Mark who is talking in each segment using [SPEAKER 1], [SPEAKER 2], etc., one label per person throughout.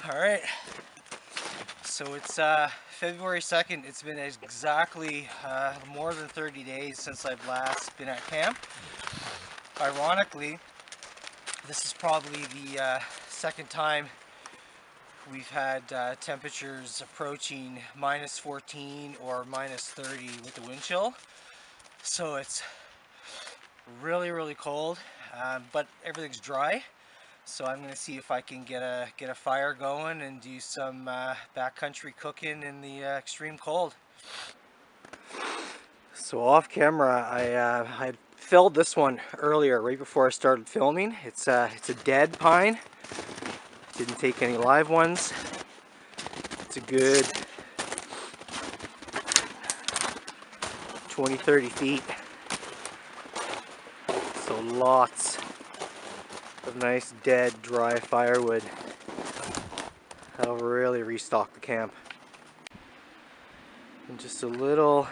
[SPEAKER 1] Alright, so it's February 2nd. It's been exactly more than 30 days since I've last been at camp. Ironically, this is probably the second time we've had temperatures approaching minus 14 or minus 30 with the wind chill. So it's really cold, but everything's dry. So I'm going to see if I can get a fire going and do some backcountry cooking in the extreme cold. So off camera, I felled this one earlier, right before I started filming. It's a dead pine. Didn't take any live ones. It's a good 20-30 feet. So lots of nice dead dry firewood. That'll really restock the camp. And just a little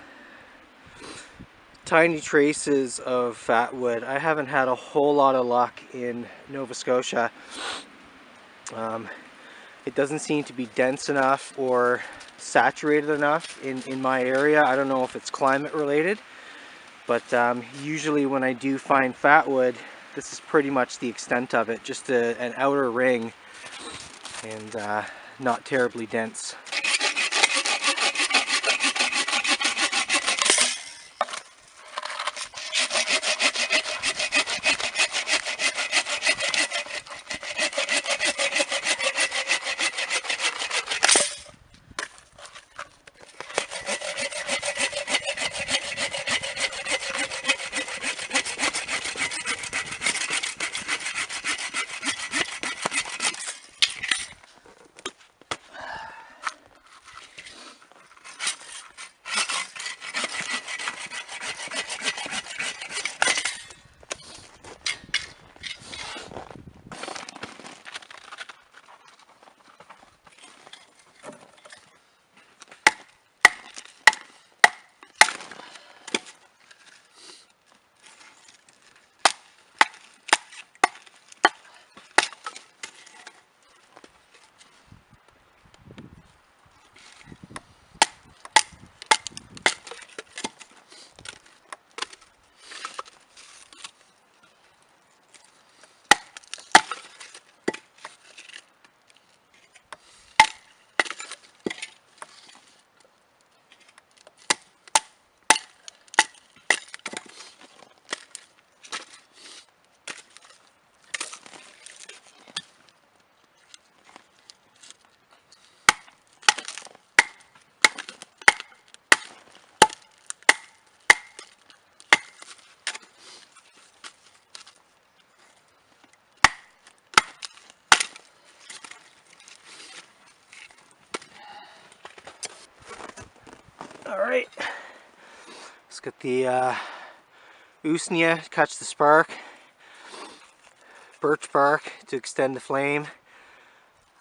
[SPEAKER 1] tiny traces of fat wood. I haven't had a whole lot of luck in Nova Scotia. It doesn't seem to be dense enough or saturated enough in my area. I don't know if it's climate related, but usually when I do find fat wood, this is pretty much the extent of it. Just an outer ring and not terribly dense. Alright, let's get the usnia to catch the spark, birch bark to extend the flame.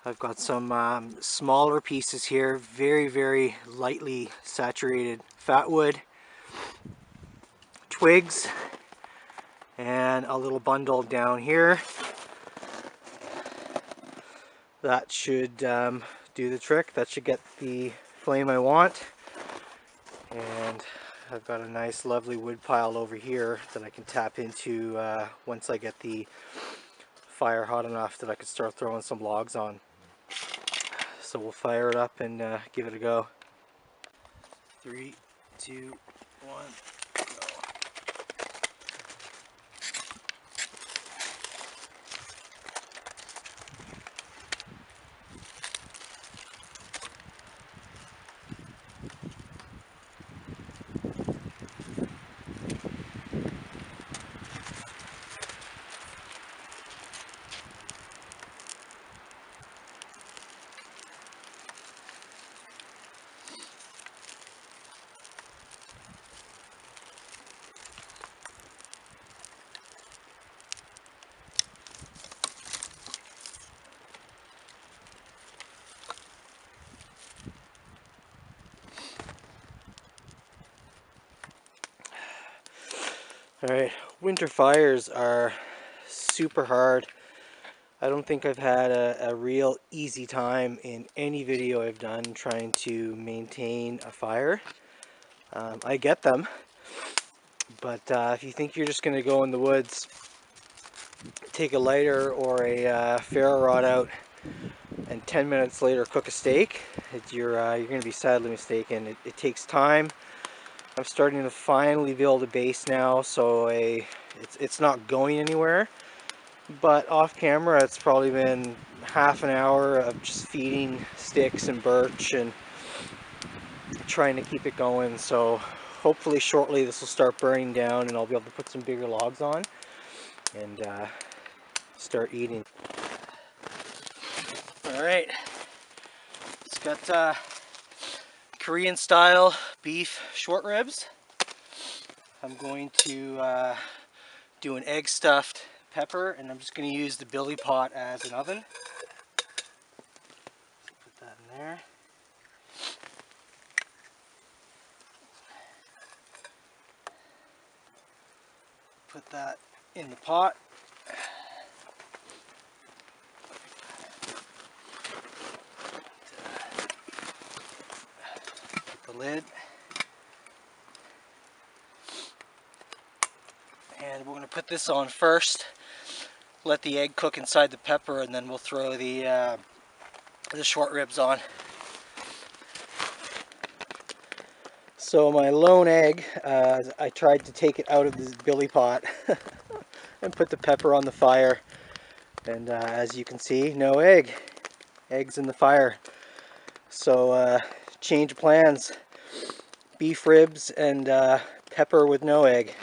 [SPEAKER 1] I've got some smaller pieces here, very lightly saturated fat wood, twigs, and a little bundle down here. That should do the trick. That should get the flame I want. And I've got a nice lovely wood pile over here that I can tap into once I get the fire hot enough that I can start throwing some logs on. So we'll fire it up and give it a go. 3, 2, 1. Alright, winter fires are super hard. I don't think I've had a real easy time in any video I've done trying to maintain a fire. I get them, but if you think you're just going to go in the woods, take a lighter or a ferro rod out, and 10 minutes later cook a steak, you're going to be sadly mistaken. It takes time. I'm starting to finally build a base now, so it's not going anywhere. But off camera, it's probably been half an hour of just feeding sticks and birch and trying to keep it going. So hopefully shortly this will start burning down and I'll be able to put some bigger logs on and start eating. Alright, it's got Korean style beef short ribs. I'm going to do an egg stuffed pepper, and I'm just going to use the billy pot as an oven. Put that in there. Put that in the pot. Put the lid. And we're going to put this on first. Let the egg cook inside the pepper, and then we'll throw the short ribs on. So my lone egg, I tried to take it out of this billy pot and put the pepper on the fire, and as you can see, no egg. Eggs in the fire. So change of plans. Beef ribs and pepper with no egg.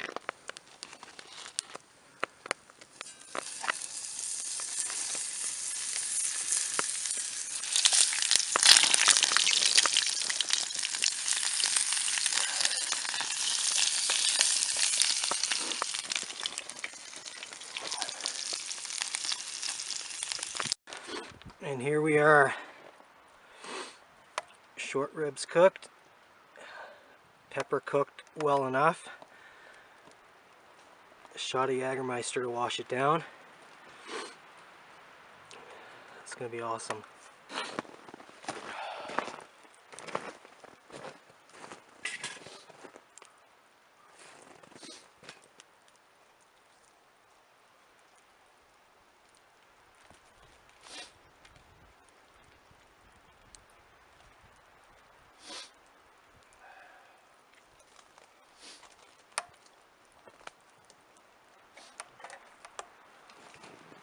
[SPEAKER 1] And here we are. Short ribs cooked. Pepper cooked well enough. A shot of Jägermeister to wash it down. It's going to be awesome.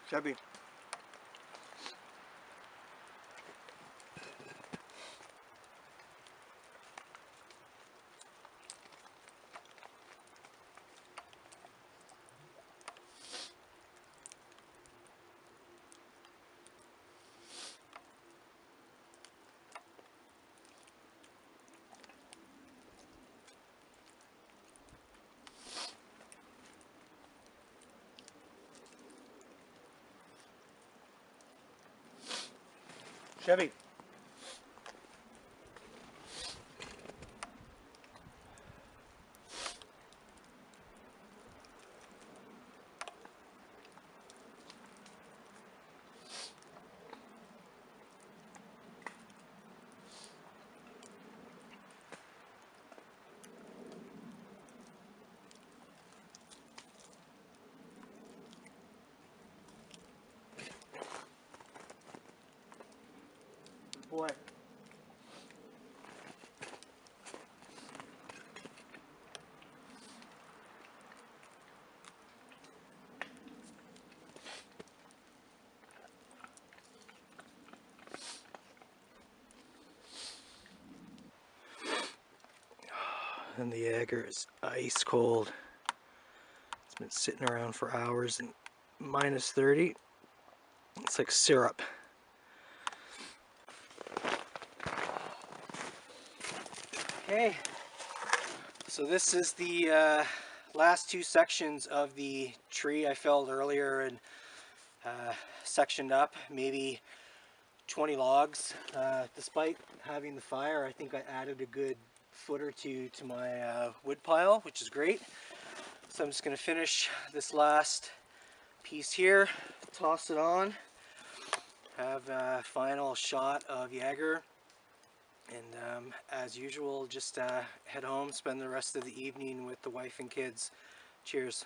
[SPEAKER 1] Chubby. Chevy. Good boy. And the Jaeger is ice cold. It's been sitting around for hours and minus 30. It's like syrup. Okay, so this is the last two sections of the tree I felled earlier and sectioned up, maybe 20 logs. Despite having the fire, I think I added a good foot or two to my wood pile, which is great. So I'm just going to finish this last piece here, toss it on, have a final shot of Jaeger, and as usual, just head home, spend the rest of the evening with the wife and kids. Cheers.